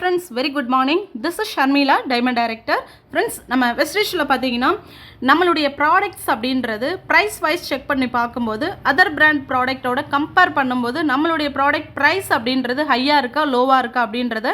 friends, very good morning. This is Sharmila, Diamond Director. Friends, நம்ம வெஸ்டேஜில் பார்த்தீங்கன்னா நம்மளுடைய products அப்படின்றது ப்ரைஸ் வைஸ் செக் பண்ணி பார்க்கும்போது அதர் பிராண்ட் ப்ராடக்டோட கம்பேர் பண்ணும்போது நம்மளுடைய ப்ராடக்ட் ப்ரைஸ் அப்படின்றது ஹையாக இருக்கா லோவாக இருக்கா அப்படின்றத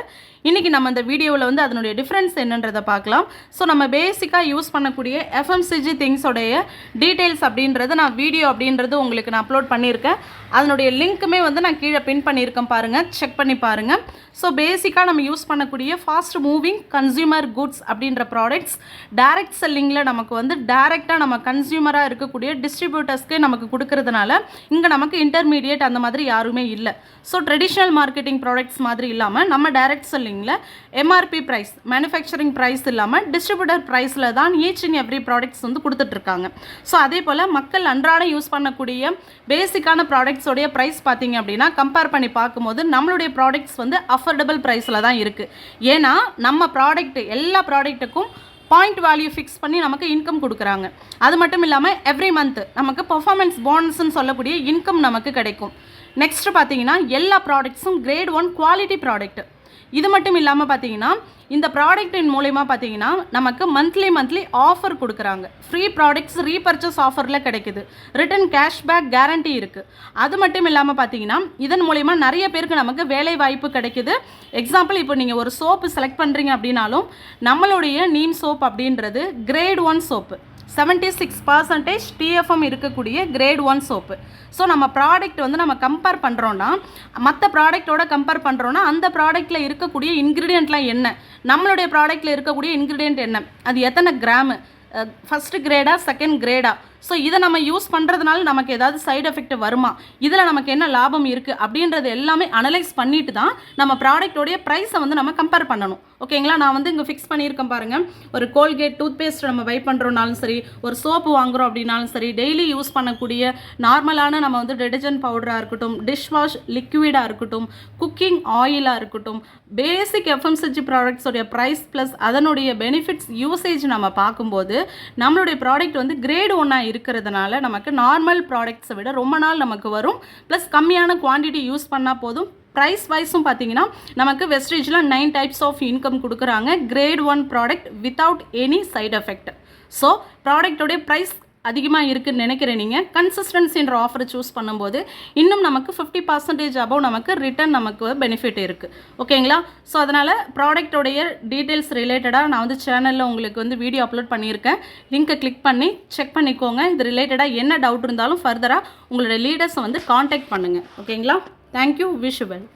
இன்றைக்கி நம்ம இந்த வீடியோவில் வந்து அதனுடைய டிஃப்ரென்ஸ் என்னன்றதை பார்க்கலாம். ஸோ நம்ம பேசிக்காக யூஸ் பண்ணக்கூடிய எஃப்எம்சிஜி திங்ஸோடைய டீட்டெயில்ஸ் அப்படின்றது நான் வீடியோ அப்படின்றது உங்களுக்கு நான் அப்லோட் பண்ணியிருக்கேன். அதனுடைய லிங்க்குமே வந்து நான் கீழே பின் பண்ணியிருக்கேன், பாருங்கள், செக் பண்ணி பாருங்கள். ஸோ பேசிக்காக நம்ம யூஸ் பண்ணக்கூடிய ஃபாஸ்ட் மூவிங் கன்சியூமர் குட்ஸ் அப்படின்ற ப்ராடக்ட்ஸ் டைரக்ட் செல்லிங்கில் நமக்கு வந்து டைரெக்டாக நம்ம கன்சியூமராக இருக்கக்கூடிய டிஸ்ட்ரிபியூட்டர்ஸ்க்கே நமக்கு கொடுக்கறதுனால இங்கே நமக்கு இன்டர்மீடியேட் அந்த மாதிரி யாருமே இல்லை. ஸோ ட்ரெடிஷ்னல் மார்க்கெட்டிங் ப்ராடக்ட்ஸ் மாதிரி இல்லாமல் நம்ம டைரக்ட் செல்லிங்கில் எம்ஆர்பி ப்ரைஸ் மேனுஃபேக்சரிங் ப்ரைஸ் இல்லாமல் டிஸ்ட்ரிபியூட்டர் ப்ரைஸில் தான் ஈச் அண்ட் எவ்ரி ப்ராடக்ட்ஸ் வந்து கொடுத்துட்ருக்காங்க. ஸோ அதே போல் மக்கள் அன்றாடம் யூஸ் பண்ணக்கூடிய பேசிக்கான ப்ராடக்ட்ஸோடைய ப்ரைஸ் பார்த்திங்க அப்படின்னா கம்பேர் பண்ணி பார்க்கும்போது நம்மளுடைய ப்ராடக்ட்ஸ் வந்து அஃபோர்டபுள் ப்ரைஸில் தான் இருக்குது. ஏன்னா நம்ம ப்ராடக்ட் எல்லா ப்ராடக்ட்டுக்கும் பாயிண்ட் வேல்யூ ஃபிக்ஸ் பண்ணி நமக்கு இன்கம் கொடுக்குறாங்க. அது மட்டும் இல்லாமல் எவ்ரி மந்த் நமக்கு பர்ஃபார்மன்ஸ் போனஸ்ன்னு சொல்லக்கூடிய இன்கம் நமக்கு கிடைக்கும். நெக்ஸ்ட்டு பார்த்தீங்கன்னா எல்லா ப்ராடக்ட்ஸும் கிரேட் 1 குவாலிட்டி ப்ராடக்ட். இது மட்டும் இல்லாமல் பார்த்தீங்கன்னா இந்த ப்ராடக்ட்டின் மூலயமா பார்த்தீங்கன்னா நமக்கு மந்த்லி ஆஃபர் கொடுக்குறாங்க. ஃப்ரீ ப்ராடக்ட்ஸ் ரீபர்ச்சேஸ் ஆஃபரில் கிடைக்குது. ரிட்டன் கேஷ்பேக் கேரண்டி இருக்குது. அது மட்டும் இல்லாமல் பார்த்தீங்கன்னா இதன் மூலயமா நிறைய பேருக்கு நமக்கு வேலை வாய்ப்பு கிடைக்குது. எக்ஸாம்பிள், இப்போ நீங்கள் ஒரு சோப்பு செலக்ட் பண்ணுறீங்க அப்படின்னாலும் நம்மளுடைய நீம் சோப் அப்படின்றது கிரேட் 1 சோப்பு, 76% TFM இருக்கக்கூடிய கிரேட் 1 சோப்பு. ஸோ நம்ம ப்ராடக்ட் வந்து நம்ம கம்பேர் பண்ணுறோன்னா மற்ற ப்ராடக்டோட கம்பேர் பண்ணுறோன்னா அந்த ப்ராடக்ட்டில் இருக்கக்கூடிய இன்க்ரீடியண்ட்லாம் என்ன, நம்மளுடைய ப்ராடக்ட்டில் இருக்கக்கூடிய இன்க்ரீடியண்ட் என்ன, அது எத்தனை கிராமு, ஃபஸ்ட்டு கிரேடா செகண்ட் கிரேடா, ஸோ இதை நம்ம யூஸ் பண்ணுறதுனால நமக்கு ஏதாவது சைடு எஃபெக்ட் வருமா, இதில் நமக்கு என்ன லாபம் இருக்குது அப்படின்றது எல்லாமே அனலைஸ் பண்ணிட்டு தான் நம்ம ப்ராடக்டோடைய ப்ரைஸை வந்து நம்ம கம்பேர் பண்ணணும். ஓகேங்களா? நான் வந்து இங்கே ஃபிக்ஸ் பண்ணியிருக்கேன் பாருங்கள். ஒரு கோல்கேட் டூத் பேஸ்ட் நம்ம பை பண்ணுறோம்னாலும் சரி, ஒரு சோப்பு வாங்குகிறோம் அப்படின்னாலும் சரி, டெய்லி யூஸ் பண்ணக்கூடிய நார்மலான நம்ம வந்து டிடர்ஜென்ட் பவுடராக இருக்கட்டும், டிஷ் வாஷ் லிக்விடாக இருக்கட்டும், குக்கிங் ஆயிலாக இருக்கட்டும், பேசிக் எஃப்எம்சிஜி ப்ராடக்ட்ஸோடைய ப்ரைஸ் ப்ளஸ் அதனுடைய பெனிஃபிட்ஸ் யூசேஜ் நம்ம பார்க்கும்போது நம்மளுடைய ப்ராடக்ட் வந்து கிரேட் 1 இருக்கிறதுனால நமக்கு நார்மல் ப்ராடக்ட்ஸை விட ரொம்ப நாள் நமக்கு வரும். ப்ளஸ் கம்மியான குவான்டிட்டி யூஸ் பண்ணால் போதும். ப்ரைஸ் வைஸும் பார்த்தீங்கன்னா நமக்கு வெஸ்டேஜில் 9 டைப்ஸ் ஆஃப் இன்கம் கொடுக்குறாங்க. Great 1 product without any side effect. So ப்ராடக்டோடைய ப்ரைஸ் அதிகமாக இருக்குதுன்னு நினைக்கிறேன். நீங்கள் கன்சிஸ்டன்சின்ற ஆஃபரை சூஸ் பண்ணும்போது இன்னும் நமக்கு 50% அபவ் நமக்கு ரிட்டர்ன் நமக்கு பெனிஃபிட் இருக்குது. ஓகேங்களா? ஸோ அதனால் ப்ராடக்டோடைய டீட்டெயில்ஸ் ரிலேட்டடாக நான் வந்து சேனலில் உங்களுக்கு வந்து வீடியோ அப்லோட் பண்ணியிருக்கேன். லிங்க்கை கிளிக் பண்ணி செக் பண்ணிக்கோங்க. இது ரிலேட்டடாக என்ன டவுட் இருந்தாலும் ஃபர்தராக உங்களோட லீடர்ஸை வந்து காண்டாக்ட் பண்ணுங்கள். ஓகேங்களா? தேங்க்யூ. Wish you well.